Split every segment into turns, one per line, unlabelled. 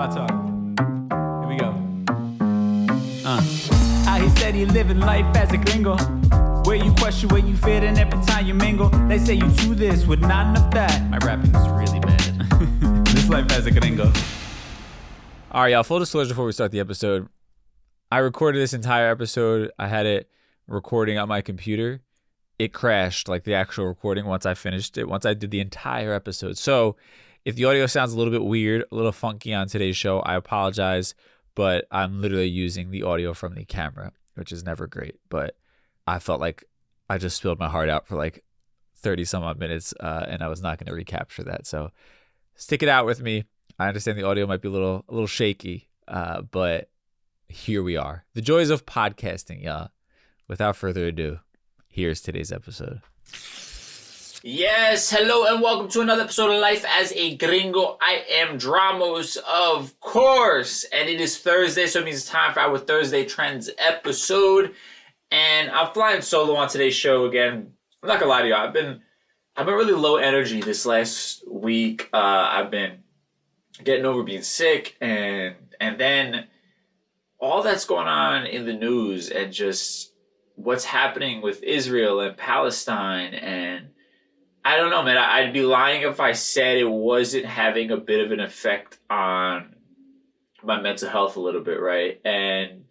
my talk. Here we go. He said he living life as a gringo, where you question where you fit in every time you mingle. They say you do this with not enough that. My rapping is really bad. This life as a gringo.
All right, y'all. Full disclosure before we start the episode. I recorded this entire episode. I had it recording on my computer. It crashed, like the actual recording, once I finished it, once I did the entire episode. So if the audio sounds a little bit weird, a little funky on today's show, I apologize, but I'm literally using the audio from the camera, which is never great. But I felt like I just spilled my heart out for like 30 some odd minutes, and I was not going to recapture that. So stick it out with me. I understand the audio might be a little shaky, but here we are. The joys of podcasting, y'all. Without further ado, here's today's episode.
Yes, hello and welcome to another episode of Life as a Gringo. I am Dramos, of course, and it is Thursday, so it means it's time for our Thursday Trends episode. And I'm flying solo on today's show again. I'm not gonna lie to you, I've been really low energy this last week. I've been getting over being sick, and then all that's going on in the news and just what's happening with Israel and Palestine, and I don't know, man. I'd be lying if I said it wasn't having a bit of an effect on my mental health a little bit, right? And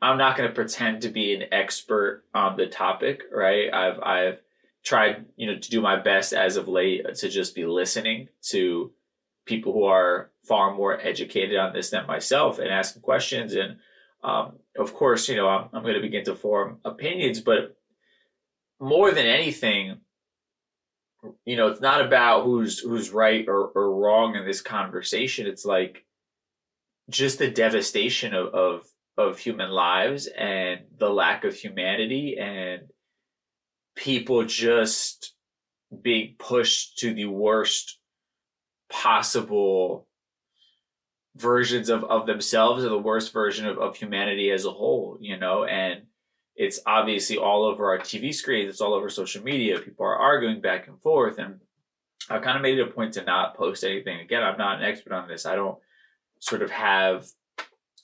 I'm not going to pretend to be an expert on the topic, right? I've tried, to do my best as of late to just be listening to people who are far more educated on this than myself and asking questions. And of course, I'm going to begin to form opinions, but more than anything, it's not about who's right or wrong in this conversation. It's like just the devastation of human lives and the lack of humanity and people just being pushed to the worst possible versions of themselves or the worst version of humanity as a whole, and it's obviously all over our TV screens. It's all over social media. People are arguing back and forth. And I kind of made it a point to not post anything. Again, I'm not an expert on this. I don't sort of have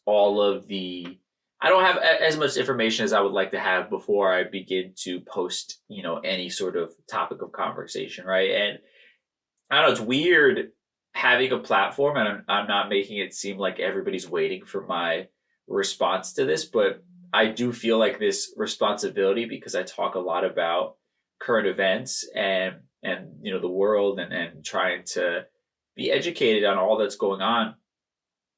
I don't have as much information as I would like to have before I begin to post, any sort of topic of conversation, right? And I don't know, it's weird having a platform, and I'm not making it seem like everybody's waiting for my response to this, but I do feel like this responsibility because I talk a lot about current events and the world and trying to be educated on all that's going on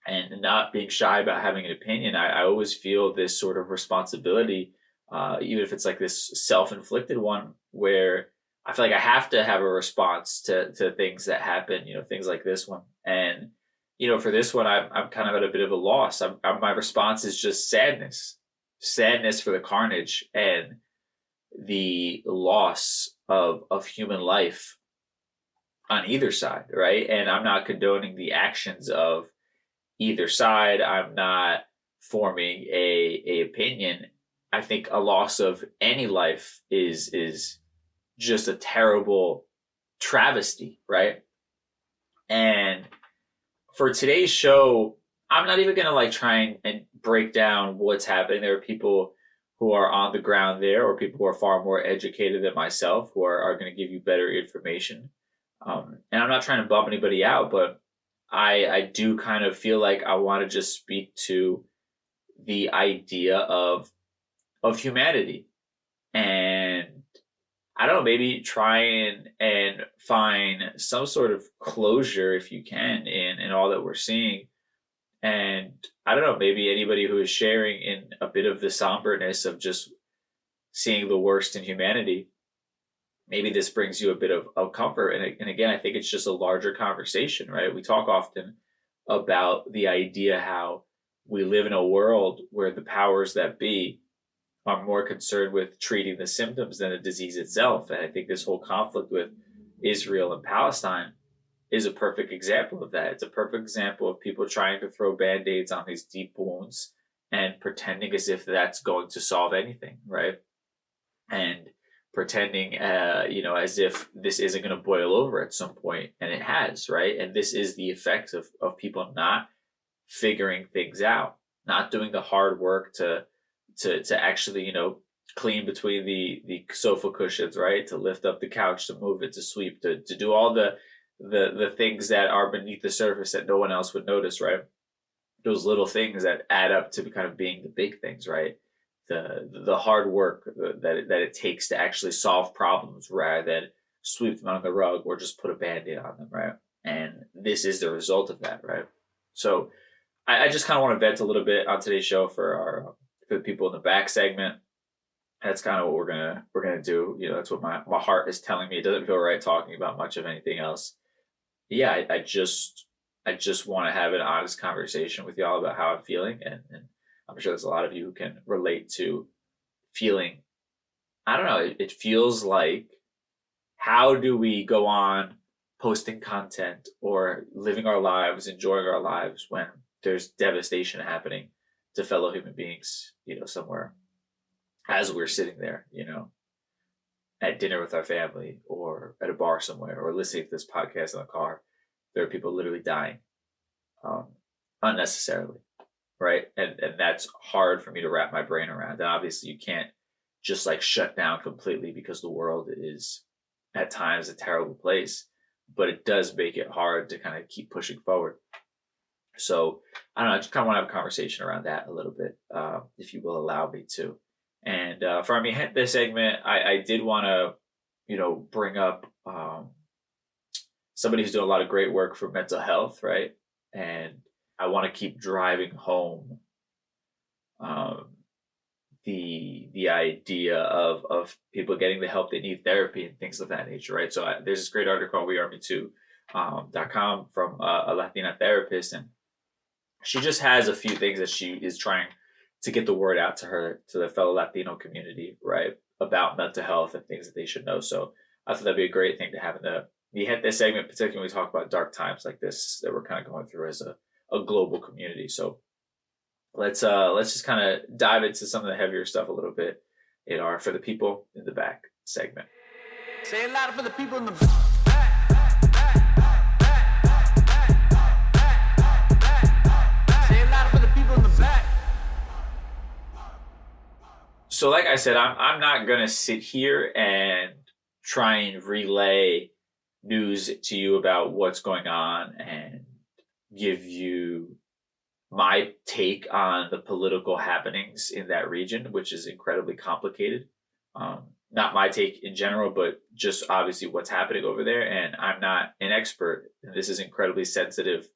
and not being shy about having an opinion. I always feel this sort of responsibility, even if it's like this self-inflicted one where I feel like I have to have a response to things that happen, things like this one. And, for this one, I'm kind of at a bit of a loss. My response is just sadness for the carnage and the loss of human life on either side, right? And I'm not condoning the actions of either side. I'm not forming a opinion. I think a loss of any life is just a terrible travesty, right? And for today's show, I'm not even going to try and break down what's happening. There are people who are on the ground there or people who are far more educated than myself who are going to give you better information. And I'm not trying to bump anybody out, but I do kind of feel like I want to just speak to the idea of humanity. And I don't know, maybe try and find some sort of closure if you can in all that we're seeing. And I don't know, maybe anybody who is sharing in a bit of the somberness of just seeing the worst in humanity, maybe this brings you a bit of comfort. And again, I think it's just a larger conversation, right? We talk often about the idea how we live in a world where the powers that be are more concerned with treating the symptoms than the disease itself. And I think this whole conflict with Israel and Palestine is a perfect example of that. It's a perfect example of people trying to throw Band-Aids on these deep wounds and pretending as if that's going to solve anything, right? And pretending, as if this isn't going to boil over at some point, and it has, right? And this is the effects of people not figuring things out, not doing the hard work to actually, you know, clean between the sofa cushions, right? To lift up the couch, to move it, to sweep, to do all the things that are beneath the surface that no one else would notice, right? Those little things that add up to kind of being the big things, right? The hard work that it takes to actually solve problems rather than sweep them under the rug or just put a Band-Aid on them, right? And this is the result of that, right? So I just kind of want to vent a little bit on today's show for the people in the back segment. That's kind of what we're gonna do. You know, that's what my heart is telling me. It doesn't feel right talking about much of anything else. Yeah, I just want to have an honest conversation with y'all about how I'm feeling, and I'm sure there's a lot of you who can relate to feeling. I don't know. It feels like, how do we go on posting content or living our lives, enjoying our lives when there's devastation happening to fellow human beings, you know, somewhere, as we're sitting there, you know, at dinner with our family or at a bar somewhere or listening to this podcast in the car. There are people literally dying unnecessarily, right? And that's hard for me to wrap my brain around. And obviously you can't just like shut down completely because the world is at times a terrible place, but it does make it hard to kind of keep pushing forward. So I don't know, I just kind of want to have a conversation around that a little bit, if you will allow me to. And for our this segment, I did want to, you know, bring up somebody who's doing a lot of great work for mental health, right? And I want to keep driving home the idea of people getting the help they need, therapy and things of that nature, right? So there's this great article on WeAreMeToo.com from a Latina therapist, and she just has a few things that she is trying to get the word out to the fellow Latino community, right, about mental health and things that they should know. So I thought that'd be a great thing to have in this segment, particularly when we talk about dark times like this that we're kind of going through as a global community. So let's just kind of dive into some of the heavier stuff a little bit in our For the People in the Back segment.
Say it louder for the people in the back.
So like I said, I'm not going to sit here and try and relay news to you about what's going on and give you my take on the political happenings in that region, which is incredibly complicated. Not my take in general, but just obviously what's happening over there. And I'm not an expert. And this is incredibly sensitive.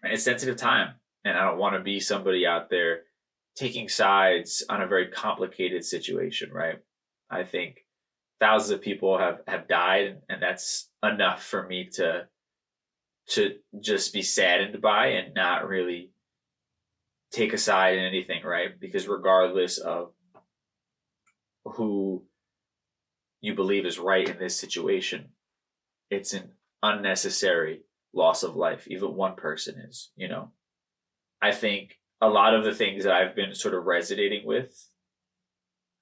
And it's sensitive time. And I don't want to be somebody out there taking sides on a very complicated situation, right? I think thousands of people have died, and that's enough for me to just be saddened by and not really take a side in anything, right? Because regardless of who you believe is right in this situation, it's an unnecessary loss of life. Even one person is, you know. I think a lot of the things that I've been sort of resonating with,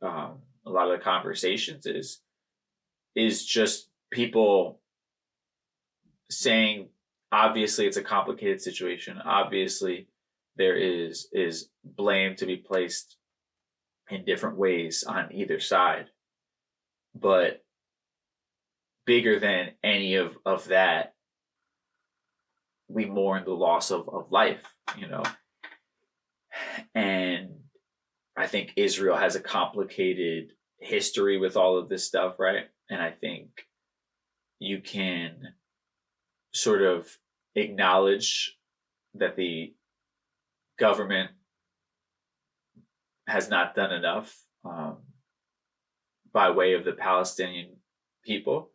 a lot of the conversations is just people saying, obviously it's a complicated situation. Obviously there is blame to be placed in different ways on either side. But bigger than any of that, we mourn the loss of life, you know. And I think Israel has a complicated history with all of this stuff, right? And I think you can sort of acknowledge that the government has not done enough by way of the Palestinian people.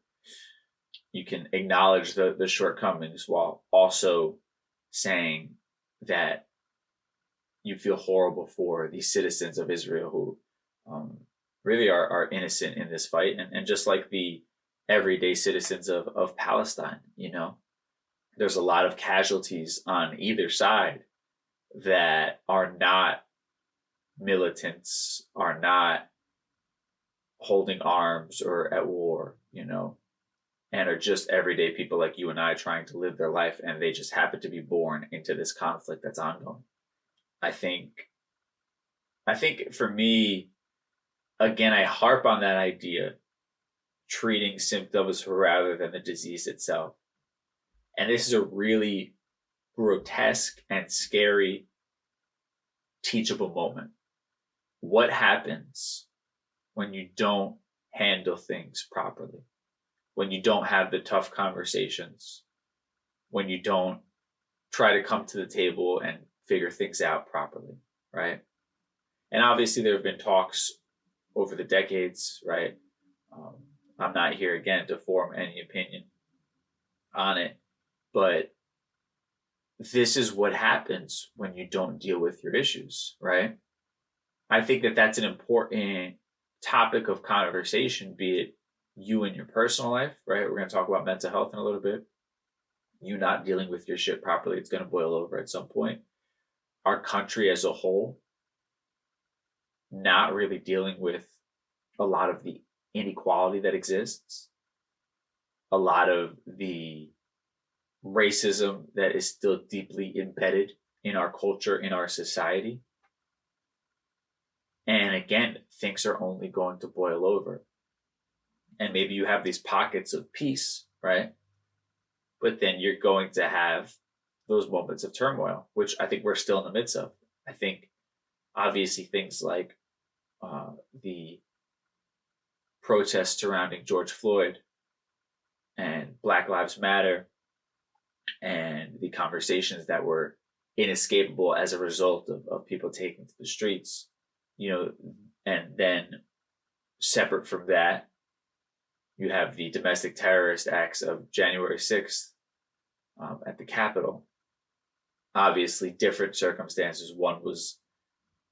You can acknowledge the shortcomings while also saying that you feel horrible for the citizens of Israel who really are innocent in this fight. And just like the everyday citizens of Palestine, you know, there's a lot of casualties on either side that are not militants, are not holding arms or at war, you know. and are just everyday people like you and I trying to live their life, and they just happen to be born into this conflict that's ongoing. I think for me, again, I harp on that idea, treating symptoms rather than the disease itself. And this is a really grotesque and scary teachable moment. What happens when you don't handle things properly? When you don't have the tough conversations? When you don't try to come to the table and figure things out properly, right? And obviously there have been talks over the decades, right? I'm not here again to form any opinion on it, but this is what happens when you don't deal with your issues, right? I think that that's an important topic of conversation, be it you in your personal life, right? We're going to talk about mental health in a little bit. You not dealing with your shit properly, it's going to boil over at some point. Our country as a whole, not really dealing with a lot of the inequality that exists, a lot of the racism that is still deeply embedded in our culture, in our society. And again, things are only going to boil over. And maybe you have these pockets of peace, right? But then you're going to have those moments of turmoil, which I think we're still in the midst of. I think obviously things like the protests surrounding George Floyd and Black Lives Matter and the conversations that were inescapable as a result of people taking to the streets, and then separate from that, you have the domestic terrorist acts of January 6th at the Capitol. Obviously, different circumstances. One was,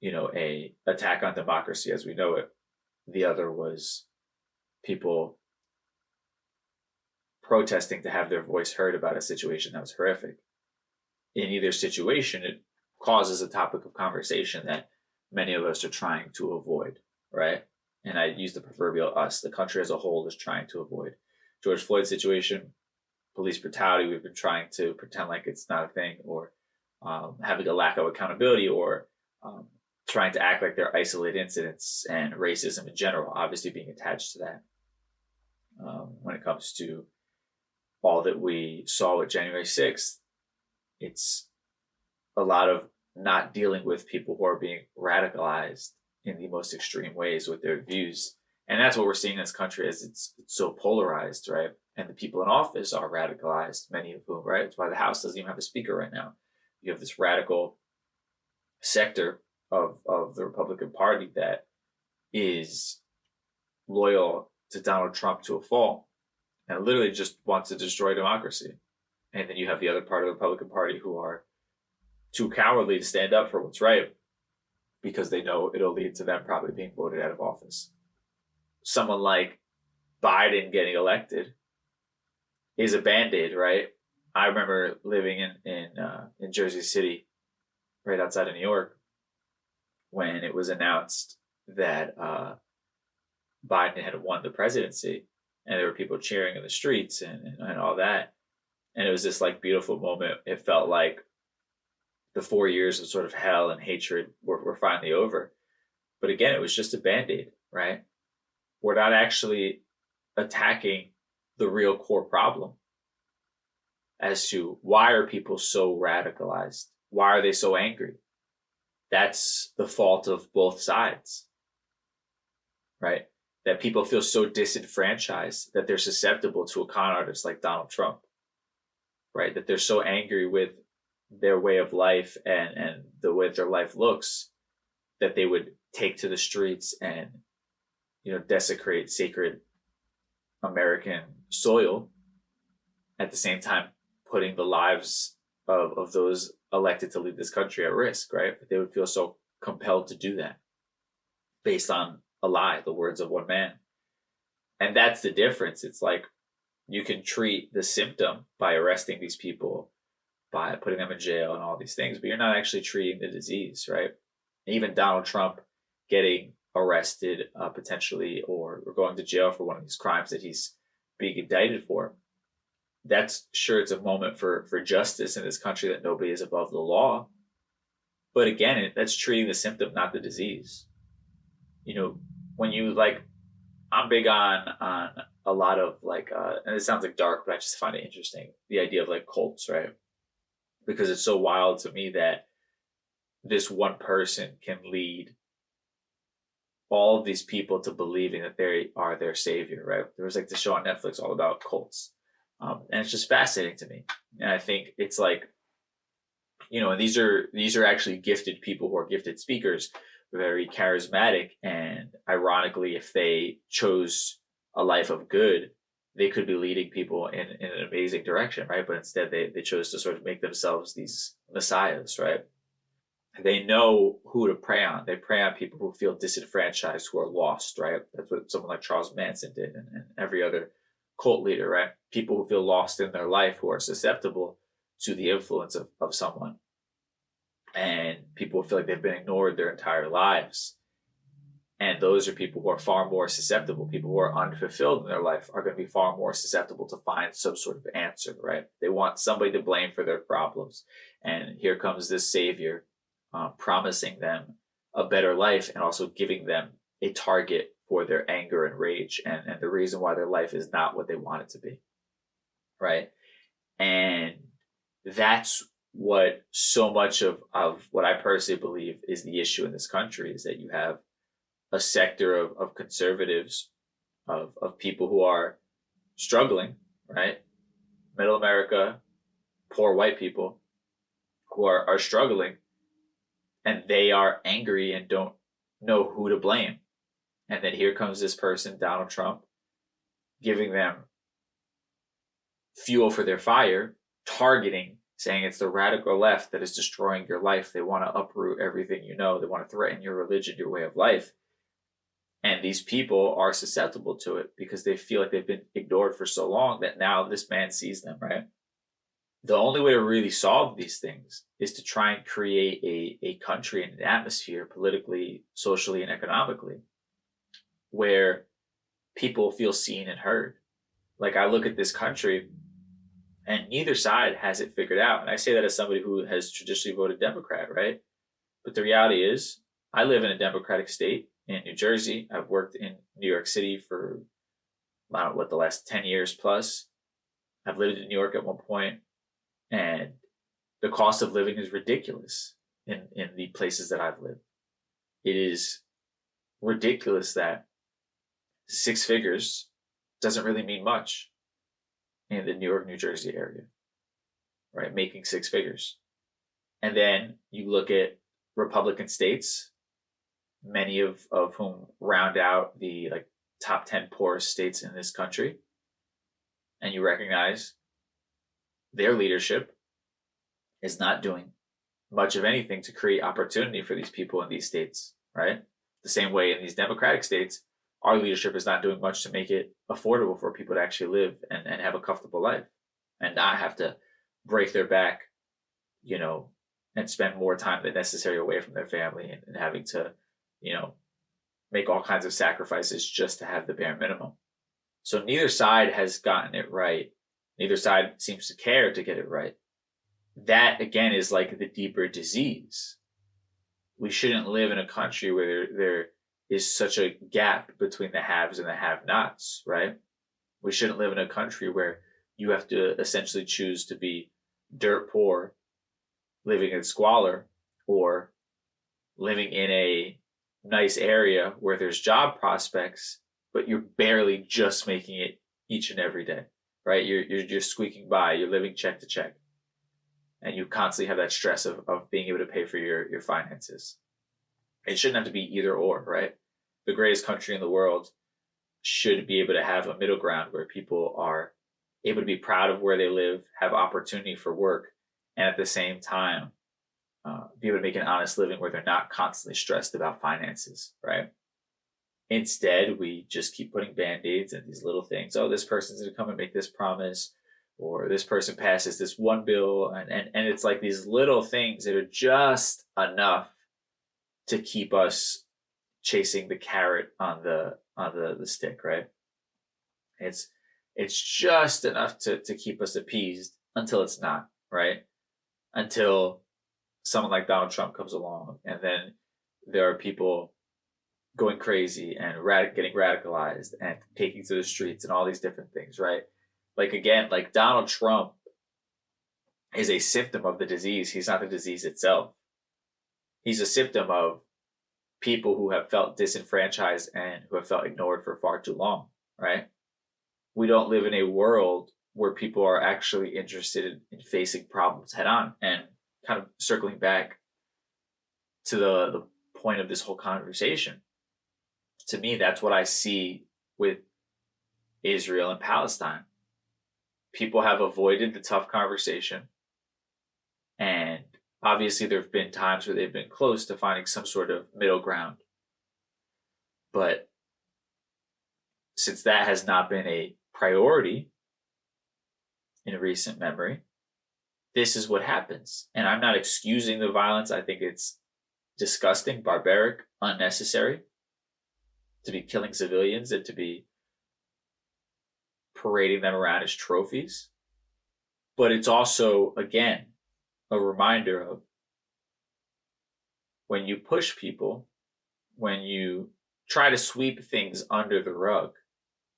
a attack on democracy as we know it. The other was people protesting to have their voice heard about a situation that was horrific. In either situation, it causes a topic of conversation that many of us are trying to avoid, right? And I use the proverbial us. The country as a whole is trying to avoid. George Floyd situation, police brutality, we've been trying to pretend like it's not a thing, or having a lack of accountability, or trying to act like they're isolated incidents, and racism in general, obviously being attached to that. When it comes to all that we saw with January 6th, it's a lot of not dealing with people who are being radicalized in the most extreme ways with their views. And that's what we're seeing in this country, as it's so polarized, right? And the people in office are radicalized, many of whom, right? That's why the House doesn't even have a speaker right now. You have this radical sector of the Republican Party that is loyal to Donald Trump to a fault and literally just wants to destroy democracy. And then you have the other part of the Republican Party who are too cowardly to stand up for what's right because they know it'll lead to them probably being voted out of office. Someone like Biden getting elected is a Band-Aid, right? I remember living in Jersey City, right outside of New York, when it was announced that Biden had won the presidency, and there were people cheering in the streets and all that. And it was this like beautiful moment. It felt like the 4 years of sort of hell and hatred were finally over. But again, it was just a Band-Aid, right? We're not actually attacking the real core problem as to why are people so radicalized? Why are they so angry? That's the fault of both sides, right? That people feel so disenfranchised that they're susceptible to a con artist like Donald Trump, right? That they're so angry with their way of life and the way their life looks that they would take to the streets and, desecrate sacred American soil, at the same time putting the lives of those elected to lead this country at risk, right? But they would feel so compelled to do that based on a lie, the words of one man. And that's the difference. It's like you can treat the symptom by arresting these people, by putting them in jail and all these things, but you're not actually treating the disease, right? Even Donald Trump getting arrested potentially or going to jail for one of these crimes that he's being indicted for. That's sure, it's a moment for justice in this country, that nobody is above the law. But again, that's treating the symptom, not the disease. You know, when you like, I'm big on a lot of like, and it sounds like dark, but I just find it interesting, the idea of like cults, right? Because it's so wild to me that this one person can lead all of these people to believing that they are their savior, right? There was like the show on Netflix all about cults. And it's just fascinating to me. And I think it's like, you know, and these are actually gifted people who are gifted speakers, very charismatic. And ironically, if they chose a life of good, they could be leading people in an amazing direction, right? But instead they chose to sort of make themselves these messiahs, right? They know who to prey on. They prey on people who feel disenfranchised, who are lost, right? That's what someone like Charles Manson did, and every other cult leader, right? People who feel lost in their life, who are susceptible to the influence of someone. And people who feel like they've been ignored their entire lives. And those are people who are far more susceptible. People who are unfulfilled in their life are going to be far more susceptible to find some sort of answer, right? They want somebody to blame for their problems. And here comes this savior promising them a better life, and also giving them a target for their anger and rage, and the reason why their life is not what they want it to be, right? And that's what so much of what I personally believe is the issue in this country, is that you have a sector of conservatives, of people who are struggling, right? Middle America, poor white people who are struggling, and they are angry and don't know who to blame. And then here comes this person, Donald Trump, giving them fuel for their fire, targeting, saying it's the radical left that is destroying your life. They want to uproot everything you know. They want to threaten your religion, your way of life. And these people are susceptible to it because they feel like they've been ignored for so long that now this man sees them, right? The only way to really solve these things is to try and create a country and an atmosphere, politically, socially, and economically, where people feel seen and heard. Like, I look at this country and neither side has it figured out. And I say that as somebody who has traditionally voted Democrat, right? But the reality is, I live in a Democratic state in New Jersey. I've worked in New York City for, I don't know, the last 10 years plus. I've lived in New York at one point. And the cost of living is ridiculous in the places that I've lived. It is ridiculous that 6 figures doesn't really mean much in the New York, New Jersey area, right? Making 6 figures. And then you look at Republican states, many of whom round out the like top 10 poorest states in this country. And you recognize their leadership is not doing much of anything to create opportunity for these people in these states, right? The same way in these Democratic states, our leadership is not doing much to make it affordable for people to actually live and have a comfortable life and not have to break their back, you know, and spend more time than necessary away from their family and having to, you know, make all kinds of sacrifices just to have the bare minimum. So neither side has gotten it right. Neither side seems to care to get it right. That, again, is like the deeper disease. We shouldn't live in a country where there is such a gap between the haves and the have-nots, right? We shouldn't live in a country where you have to essentially choose to be dirt poor, living in squalor, or living in a nice area where there's job prospects, but you're barely just making it each and every day, right? You're just squeaking by. You're living check to check. And you constantly have that stress of being able to pay for your finances. It shouldn't have to be either or, right? The greatest country in the world should be able to have a middle ground where people are able to be proud of where they live, have opportunity for work, and at the same time, be able to make an honest living where they're not constantly stressed about finances, right? Instead, we just keep putting Band-Aids and these little things. Oh, this person's going to come and make this promise, or this person passes this one bill. And it's like these little things that are just enough to keep us chasing the carrot on the stick, right? It's It's just enough to keep us appeased until it's not, right? Until someone like Donald Trump comes along, and then there are people going crazy and getting radicalized and taking to the streets and all these different things, right? Like, again, like Donald Trump is a symptom of the disease. He's not the disease itself. He's a symptom of people who have felt disenfranchised and who have felt ignored for far too long, right? We don't live in a world where people are actually interested in facing problems head on. And kind of circling back to the point of this whole conversation, to me, that's what I see with Israel and Palestine. People have avoided the tough conversation. And obviously there have been times where they've been close to finding some sort of middle ground. But since that has not been a priority in recent memory, this is what happens. And I'm not excusing the violence. I think it's disgusting, barbaric, unnecessary to be killing civilians and to be parading them around as trophies. But it's also, again, a reminder of when you push people, when you try to sweep things under the rug,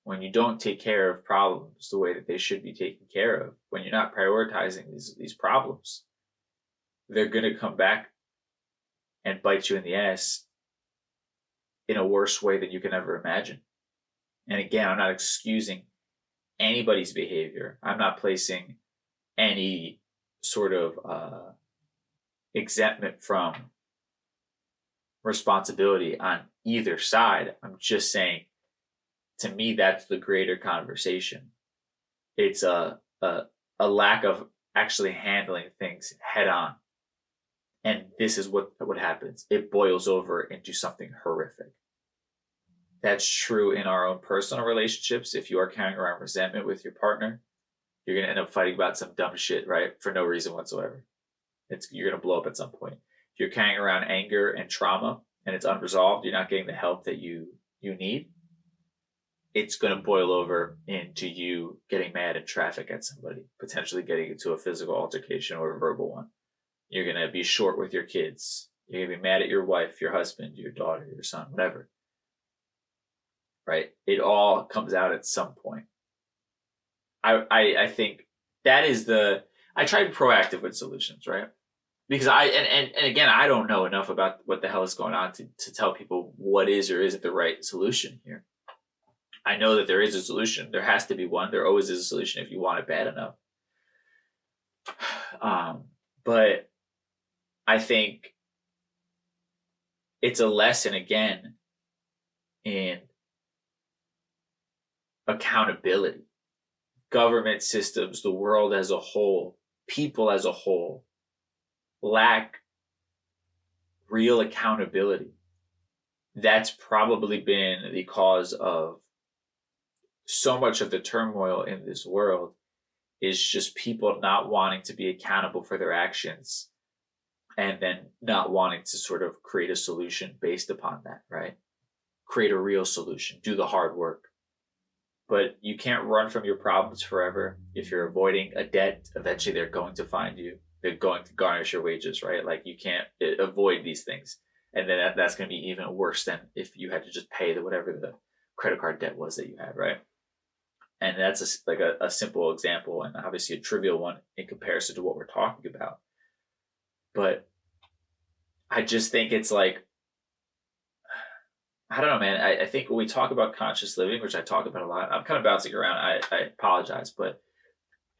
when you don't take care of problems the way that they should be taken care of, when you're not prioritizing these problems, they're going to come back and bite you in the ass in a worse way than you can ever imagine. And again, I'm not excusing anybody's behavior. I'm not placing any sort of exemption from responsibility on either side. I'm just saying, to me, that's the greater conversation. It's a lack of actually handling things head on. And this is what happens. It boils over into something horrific. That's true in our own personal relationships. If you are carrying around resentment with your partner, you're going to end up fighting about some dumb shit, right? For no reason whatsoever. You're going to blow up at some point. If you're carrying around anger and trauma and it's unresolved, you're not getting the help that you need, it's going to boil over into you getting mad in traffic at somebody, potentially getting into a physical altercation or a verbal one. You're going to be short with your kids. You're going to be mad at your wife, your husband, your daughter, your son, whatever. Right? It all comes out at some point. I think that is I try to be proactive with solutions, right? Because and again, I don't know enough about what the hell is going on to tell people what is or isn't the right solution here. I know that there is a solution. There has to be one. There always is a solution if you want it bad enough. But I think it's a lesson, again, in accountability. Government systems, the world as a whole, people as a whole, lack real accountability. That's probably been the cause of so much of the turmoil in this world, is just people not wanting to be accountable for their actions and then not wanting to sort of create a solution based upon that, right? Create a real solution, do the hard work. But you can't run from your problems forever. If you're avoiding a debt, eventually they're going to find you. They're going to garnish your wages, right? Like, you can't avoid these things. And then that's going to be even worse than if you had to just pay whatever the credit card debt was that you had, right? And that's a simple example, and obviously a trivial one in comparison to what we're talking about. But I just think it's like, I don't know, man. I think when we talk about conscious living, which I talk about a lot, I'm kind of bouncing around. I apologize, but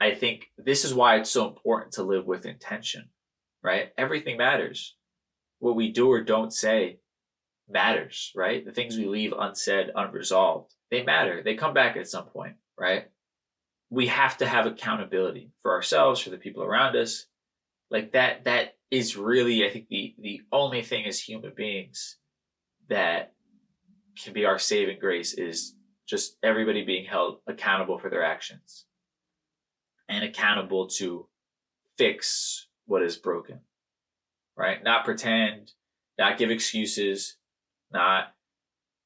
I think this is why it's so important to live with intention, right? Everything matters. What we do or don't say matters, right? The things we leave unsaid, unresolved, they matter. They come back at some point, right? We have to have accountability for ourselves, for the people around us. Like that is really, I think, the only thing as human beings that can be our saving grace, is just everybody being held accountable for their actions and accountable to fix what is broken, right? Not pretend, not give excuses, not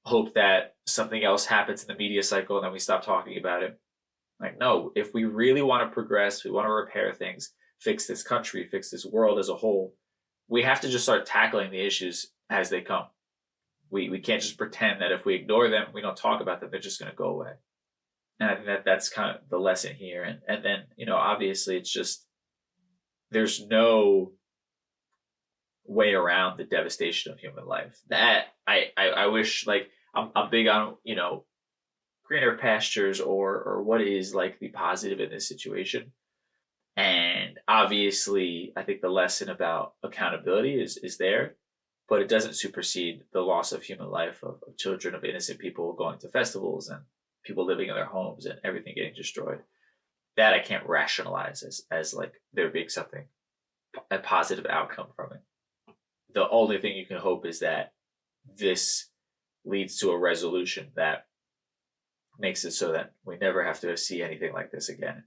hope that something else happens in the media cycle and then we stop talking about it. Like, no, if we really want to progress, we want to repair things, fix this country, fix this world as a whole, we have to just start tackling the issues as they come. We can't just pretend that if we ignore them, we don't talk about them, they're just going to go away. And I think that's kind of the lesson here. And then, obviously it's just, there's no way around the devastation of human life. That I wish, like, I'm big on, greener pastures or what is like the positive in this situation. And obviously I think the lesson about accountability is there, but it doesn't supersede the loss of human life of children, of innocent people going to festivals and people living in their homes and everything getting destroyed. That I can't rationalize as like there being something, a positive outcome from it. The only thing you can hope is that this leads to a resolution that makes it so that we never have to see anything like this again.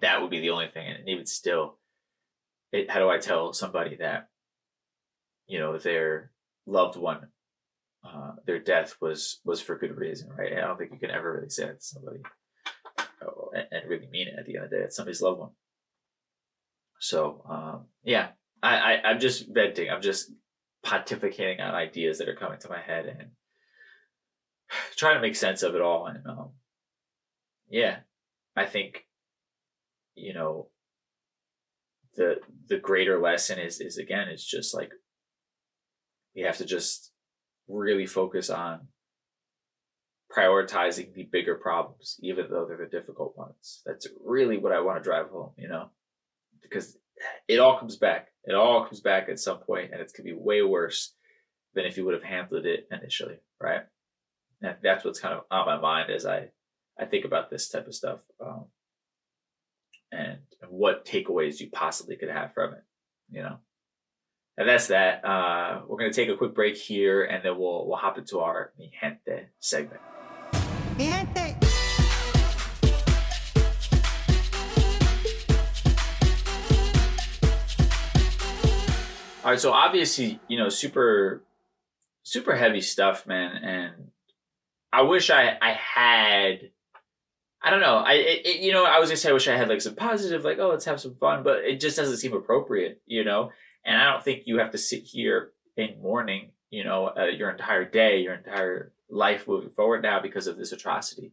That would be the only thing. And even still, how do I tell somebody that, their loved one, their death was for good reason, right? And I don't think you can ever really say that to somebody and really mean it at the end of the day. It's somebody's loved one. So, I'm just venting. I'm just pontificating on ideas that are coming to my head and trying to make sense of it all. And I think, the greater lesson is again, it's just like, we have to just really focus on prioritizing the bigger problems, even though they're the difficult ones. That's really what I want to drive home, because it all comes back. It all comes back at some point, and it's going to be way worse than if you would have handled it initially, right? And that's what's kind of on my mind as I think about this type of stuff, and what takeaways you possibly could have from it, And that's that. We're going to take a quick break here, and then we'll hop into our Mi Gente segment. Mi Gente. All right, so obviously, super, super heavy stuff, man. And I wish I had, I don't know. I was gonna say I wish I had like some positive, like, oh, let's have some fun, but it just doesn't seem appropriate, And I don't think you have to sit here in mourning, your entire day, your entire life moving forward now because of this atrocity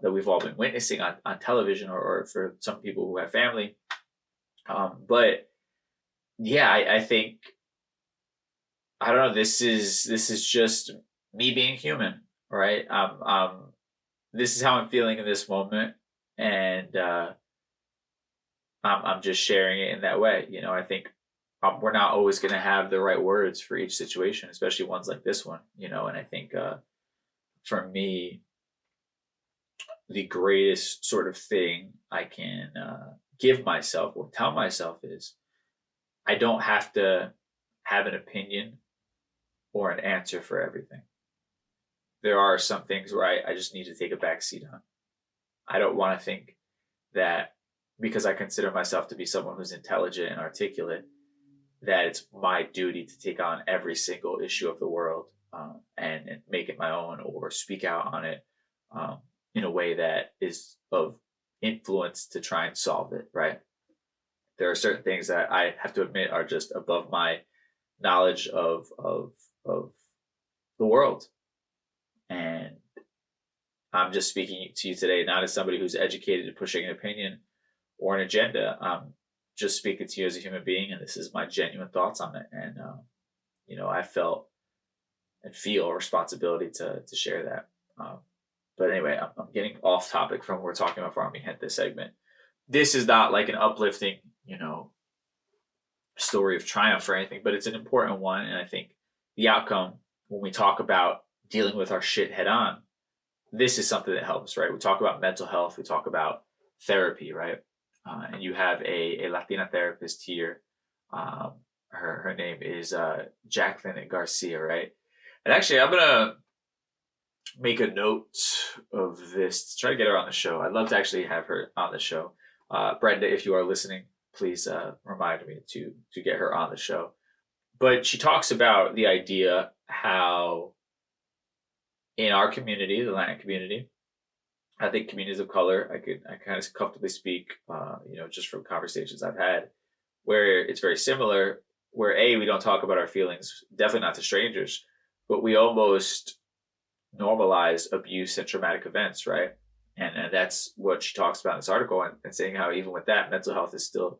that we've all been witnessing on television or for some people who have family. But yeah, I think, I don't know, this is just me being human, right? This is how I'm feeling in this moment, and I'm just sharing it in that way. I think we're not always going to have the right words for each situation, especially ones like this one, and I think for me, the greatest sort of thing I can give myself or tell myself is I don't have to have an opinion or an answer for everything. There are some things where I just need to take a back seat on. I don't want to think that because I consider myself to be someone who's intelligent and articulate, that it's my duty to take on every single issue of the world and make it my own or speak out on it in a way that is of influence to try and solve it, right? There are certain things that I have to admit are just above my knowledge of the world. And I'm just speaking to you today, not as somebody who's educated and pushing an opinion or an agenda. I'm just speaking to you as a human being, and this is my genuine thoughts on it. And, I felt and feel a responsibility to share that. But anyway, I'm getting off topic from what we're talking about for our Mi Gente segment. This is not like an uplifting, story of triumph or anything, but it's an important one. And I think the outcome, when we talk about dealing with our shit head on, this is something that helps, right? We talk about mental health. We talk about therapy, right? And you have a Latina therapist here. Her name is Jacqueline Garcia, right? And actually, I'm going to make a note of this to try to get her on the show. I'd love to actually have her on the show. Brenda, if you are listening, please remind me to get her on the show. But she talks about the idea how in our community, the Latin community, I think communities of color, I kind of comfortably speak, just from conversations I've had, where it's very similar. Where we don't talk about our feelings, definitely not to strangers, but we almost normalize abuse and traumatic events, right? And that's what she talks about in this article, and saying how even with that, mental health is still,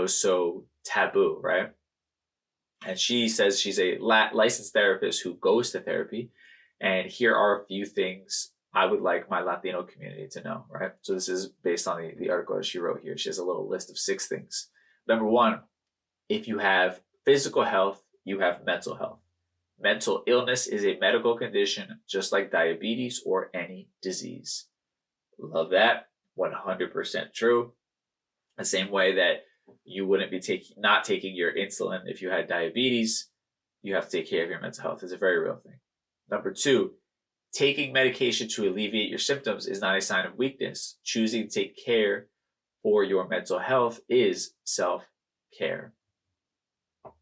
so taboo, right? And she says she's a licensed therapist who goes to therapy. And here are a few things I would like my Latino community to know, right? So this is based on the article that she wrote here. She has a little list of 6 things. Number 1, if you have physical health, you have mental health. Mental illness is a medical condition, just like diabetes or any disease. Love that. 100% true. The same way that you wouldn't be not taking your insulin if you had diabetes, you have to take care of your mental health. It's a very real thing. Number 2, taking medication to alleviate your symptoms is not a sign of weakness. Choosing to take care for your mental health is self-care.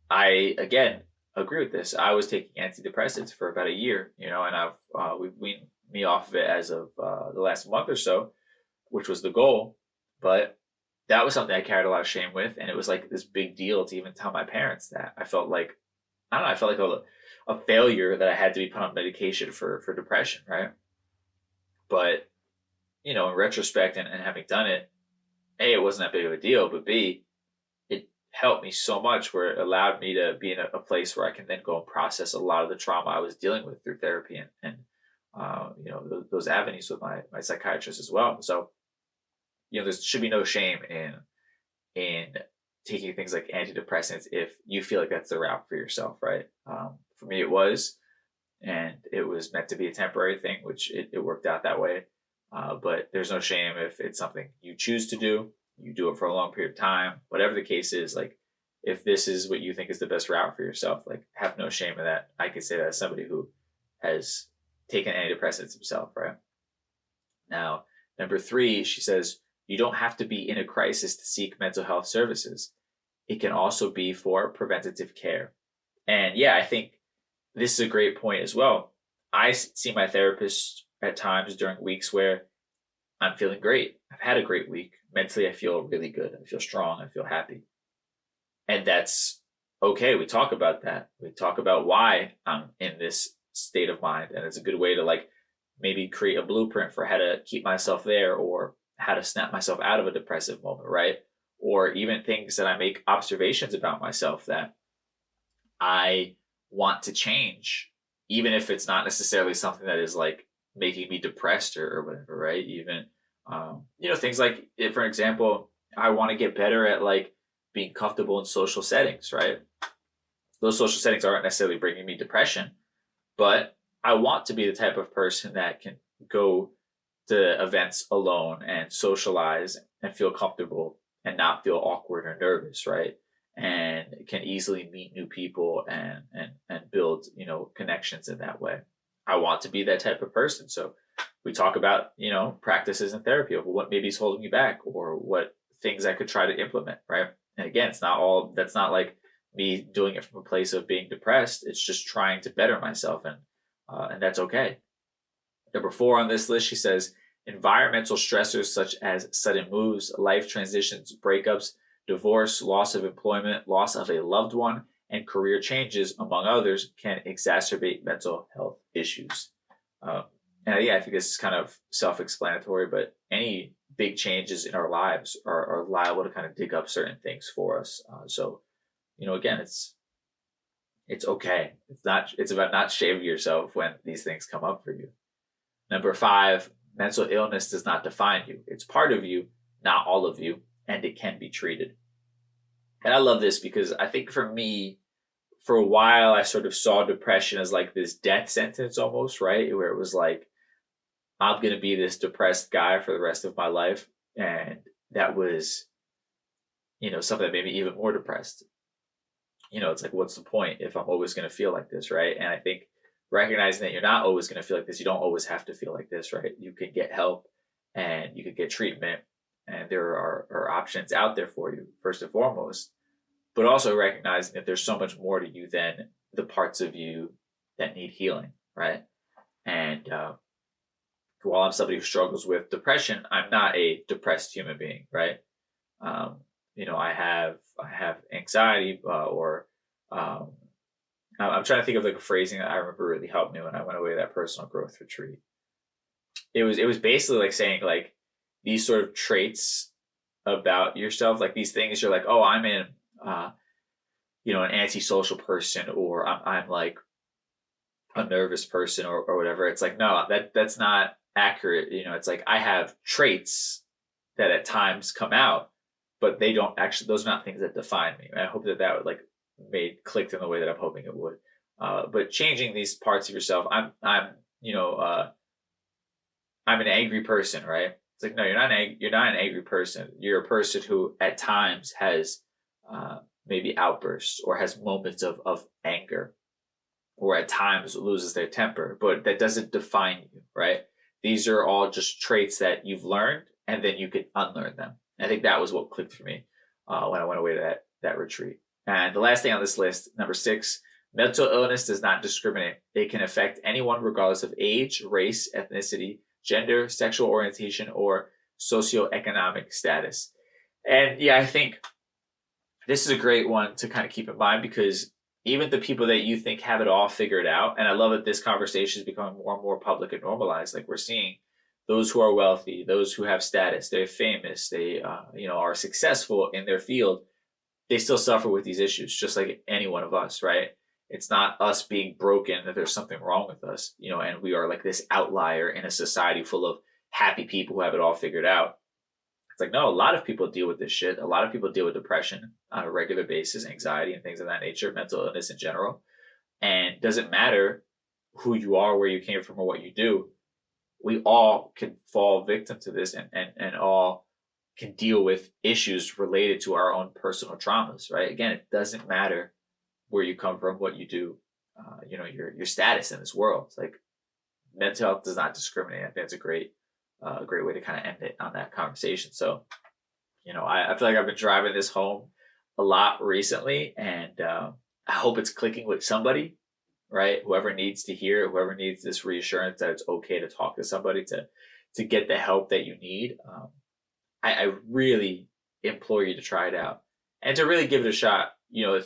I, again, agree with this. I was taking antidepressants for about a year, and we've weaned me off of it as of the last month or so, which was the goal. But that was something I carried a lot of shame with, and it was like this big deal to even tell my parents that. I felt like a failure that I had to be put on medication for depression, right? But, in retrospect and having done it, A, it wasn't that big of a deal, but B, it helped me so much where it allowed me to be in a place where I can then go and process a lot of the trauma I was dealing with through therapy and those avenues with my psychiatrist as well. So, there should be no shame in taking things like antidepressants if you feel like that's the route for yourself, right? For me, it was, and it was meant to be a temporary thing, which it worked out that way. But there's no shame if it's something you choose to do, you do it for a long period of time, whatever the case is. Like, if this is what you think is the best route for yourself, like, have no shame in that. I can say that as somebody who has taken antidepressants himself, right? Now, number 3, she says, you don't have to be in a crisis to seek mental health services. It can also be for preventative care. And yeah, I think this is a great point as well. I see my therapist at times during weeks where I'm feeling great. I've had a great week. Mentally, I feel really good. I feel strong. I feel happy. And that's okay. We talk about that. We talk about why I'm in this state of mind. And it's a good way to maybe create a blueprint for how to keep myself there, or how to snap myself out of a depressive moment, right? Or even things that I make observations about myself that I want to change, even if it's not necessarily something that is making me depressed or whatever, right? Even, things like, for example, I want to get better at being comfortable in social settings, right? Those social settings aren't necessarily bringing me depression, but I want to be the type of person that can go to events alone and socialize and feel comfortable and not feel awkward or nervous, right? And can easily meet new people and build, connections in that way. I want to be that type of person. So we talk about, practices in therapy of what maybe is holding me back, or what things I could try to implement, right? And again, that's not like me doing it from a place of being depressed. It's just trying to better myself, and that's okay. Number 4 on this list, she says, environmental stressors such as sudden moves, life transitions, breakups, divorce, loss of employment, loss of a loved one, and career changes, among others, can exacerbate mental health issues. And yeah, I think this is kind of self-explanatory, but any big changes in our lives are liable to kind of dig up certain things for us. So, again, it's okay. It's about not shaming yourself when these things come up for you. Number 5, mental illness does not define you. It's part of you, not all of you, and it can be treated. And I love this because I think for me, for a while, I sort of saw depression as this death sentence almost, right? Where it was I'm going to be this depressed guy for the rest of my life. And that was, something that made me even more depressed. It's what's the point if I'm always going to feel like this, right? And I think recognizing that you're not always going to feel like this, you don't always have to feel like this, right? You can get help and you can get treatment, and there are options out there for you, first and foremost, but also recognizing that there's so much more to you than the parts of you that need healing, right? And while I'm somebody who struggles with depression, I'm not a depressed human being, right? I have anxiety, or I'm trying to think of like a phrasing that I remember really helped me when I went away to that personal growth retreat. It was basically like saying like these sort of traits about yourself, like these things you're like, oh, I'm an antisocial person, or I'm like a nervous person, or whatever. It's like, no, that's not accurate. It's like I have traits that at times come out, but they don't actually, those are not things that define me. And I hope that would like clicked in the way that I'm hoping it would. But changing these parts of yourself, I'm an angry person, right? It's like, no, you're not an angry person. You're a person who at times has maybe outbursts or has moments of anger, or at times loses their temper, but that doesn't define you, right? These are all just traits that you've learned, and then you can unlearn them. I think that was what clicked for me when I went away to that retreat. And the last thing on this list, number 6, mental illness does not discriminate. It can affect anyone regardless of age, race, ethnicity, gender, sexual orientation, or socioeconomic status. And yeah, I think this is a great one to kind of keep in mind, because even the people that you think have it all figured out, and I love that this conversation is becoming more and more public and normalized. Like we're seeing those who are wealthy, those who have status, they're famous, they are successful in their field, they still suffer with these issues, just like any one of us, right? It's not us being broken that there's something wrong with us, and we are like this outlier in a society full of happy people who have it all figured out. It's like, no, a lot of people deal with this shit. A lot of people deal with depression on a regular basis, anxiety and things of that nature, mental illness in general. And it doesn't matter who you are, where you came from, or what you do. We all can fall victim to this, and all can deal with issues related to our own personal traumas, right? Again, it doesn't matter where you come from, what you do, your status in this world. Like, mental health does not discriminate. I think it's a great way to kind of end it on that conversation. So, I feel like I've been driving this home a lot recently, and I hope it's clicking with somebody, right? Whoever needs to hear it, whoever needs this reassurance that it's okay to talk to somebody, to get the help that you need. I really implore you to try it out and to really give it a shot.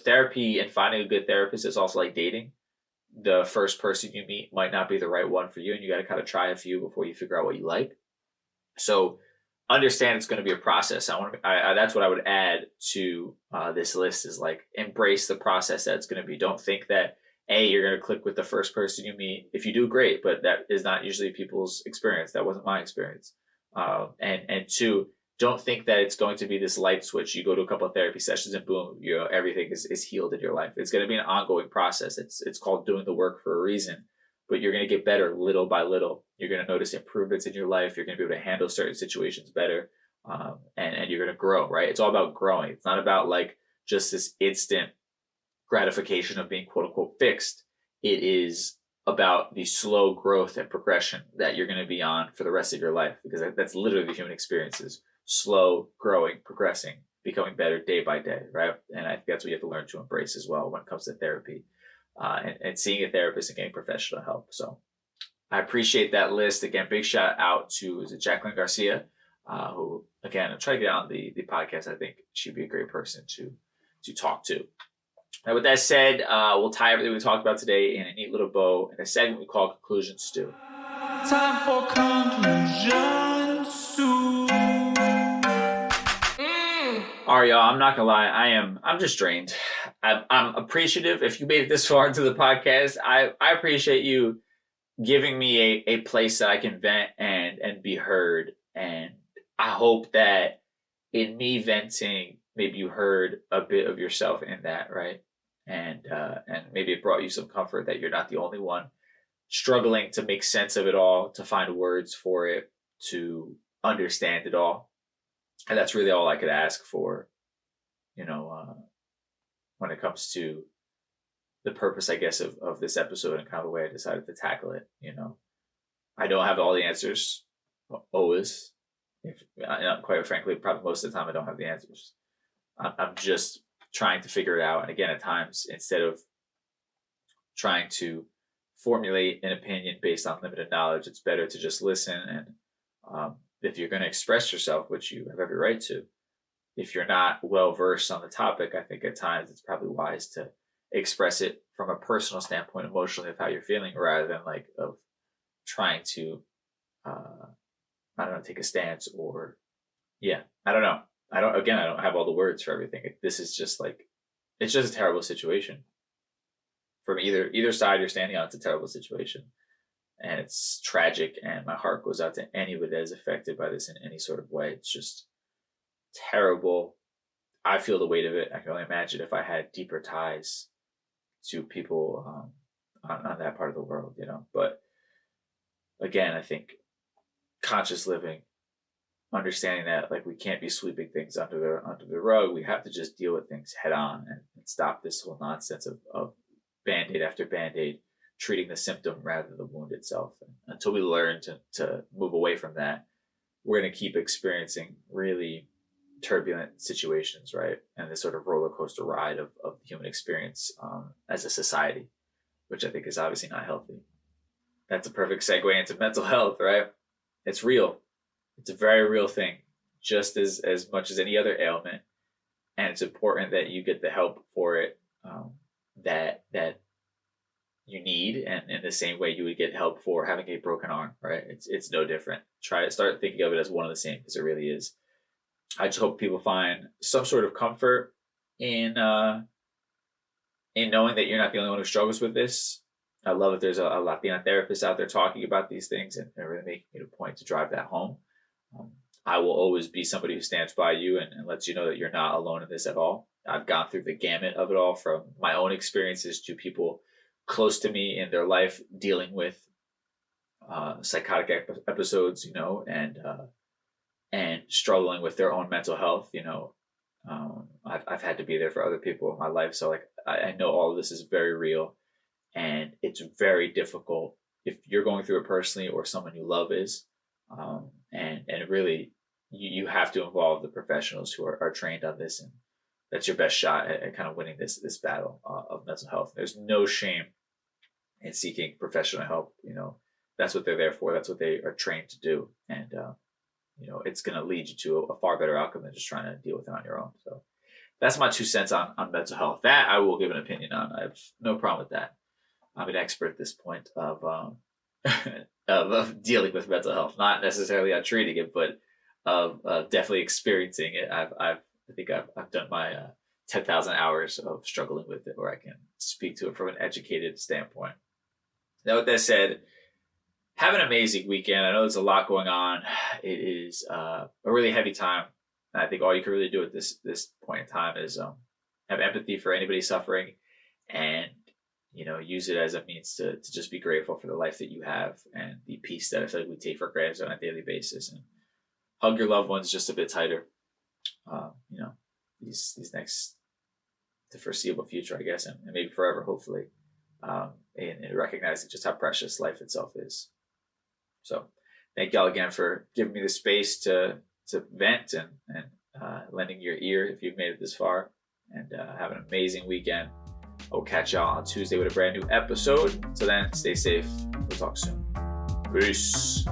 Therapy and finding a good therapist is also like dating. The first person you meet might not be the right one for you, and you got to kind of try a few before you figure out what you like. So understand it's going to be a process. That's what I would add to this list, is like embrace the process that it's going to be. Don't think that you're going to click with the first person you meet. If you do, great, but that is not usually people's experience. That wasn't my experience. And 2, don't think that it's going to be this light switch. You go to a couple of therapy sessions and boom, everything is healed in your life. It's going to be an ongoing process. It's called doing the work for a reason, but you're going to get better little by little. You're going to notice improvements in your life. You're going to be able to handle certain situations better. And you're going to grow, right? It's all about growing. It's not about like just this instant gratification of being quote unquote fixed. It is about the slow growth and progression that you're going to be on for the rest of your life, because that's literally the human experience, is slow growing, progressing, becoming better day by day, right? And I think that's what you have to learn to embrace as well when it comes to therapy, and seeing a therapist and getting professional help. So I appreciate that list. Again, big shout out to Jacqueline Garcia, who, again, I'm trying to get on the podcast. I think she'd be a great person to talk to. Now, with that said, we'll tie everything we talked about today in a neat little bow in a segment we call Conclusions Stew.
Time for conclusions stew.
All right, y'all, I'm not gonna lie, I'm just drained. I'm appreciative. If you made it this far into the podcast, I appreciate you giving me a place that I can vent and be heard. And I hope that in me venting, maybe you heard a bit of yourself in that, right? And maybe it brought you some comfort that you're not the only one struggling to make sense of it all, to find words for it, to understand it all. And that's really all I could ask for, when it comes to the purpose, I guess, of this episode and kind of the way I decided to tackle it. I don't have all the answers always. Quite frankly, probably most of the time I don't have the answers. I'm just trying to figure it out. And again, at times, instead of trying to formulate an opinion based on limited knowledge. It's better to just listen. And if you're going to express yourself, which you have every right to, if you're not well versed on the topic, I think at times it's probably wise to express it from a personal standpoint, emotionally, of how you're feeling, rather than like of trying to, I don't know, take a stance or, yeah, I don't know. I don't have all the words for everything. This is just like, it's just a terrible situation. From either side you're standing on, it's a terrible situation. And it's tragic, and my heart goes out to anybody that is affected by this in any sort of way. It's just terrible. I feel the weight of it. I can only imagine if I had deeper ties to people on that part of the world, you know. But again, I think conscious living, understanding that like we can't be sweeping things under the rug. We have to just deal with things head on and stop this whole nonsense of Band-Aid after Band-Aid, treating the symptom rather than the wound itself. And until we learn to move away from that, we're going to keep experiencing really turbulent situations, right? And this sort of roller coaster ride of the human experience as a society, which I think is obviously not healthy. That's a perfect segue into mental health, right? It's real. It's a very real thing, just as much as any other ailment. And it's important that you get the help for it that you need, and in the same way you would get help for having a broken arm, right? It's no different. Try to start thinking of it as one of the same, because it really is. I just hope people find some sort of comfort in knowing that you're not the only one who struggles with this. I love that there's a Latina therapist out there talking about these things and really making it a point to drive that home. I will always be somebody who stands by you and lets you know that you're not alone in this at all. I've gone through the gamut of it all, from my own experiences to people close to me in their life dealing with psychotic episodes, you know, and struggling with their own mental health, you know. I've had to be there for other people in my life. So like, I know all of this is very real, and it's very difficult if you're going through it personally or someone you love is. And really you have to involve the professionals who are trained on this, and that's your best shot at kind of winning this battle of mental health. There's no shame in seeking professional help. You know, that's what they're there for. That's what they are trained to do. And, you know, it's going to lead you to a far better outcome than just trying to deal with it on your own. So that's my 2 cents on mental health. That I will give an opinion on. I have no problem with that. I'm an expert at this point of dealing with mental health, not necessarily on treating it, but of definitely experiencing it. I think I've done my 10,000 hours of struggling with it, where I can speak to it from an educated standpoint. Now, with that said, have an amazing weekend. I know there's a lot going on. It is a really heavy time. And I think all you can really do at this point in time is have empathy for anybody suffering, and, you know, use it as a means to just be grateful for the life that you have and the peace that I feel like we take for granted on a daily basis, and hug your loved ones just a bit tighter. You know, these the foreseeable future, I guess, and maybe forever, hopefully, and recognizing just how precious life itself is. So thank y'all again for giving me the space to vent and lending your ear if you've made it this far, and have an amazing weekend. I'll catch y'all on Tuesday with a brand new episode. Till then, stay safe. We'll talk soon. Peace.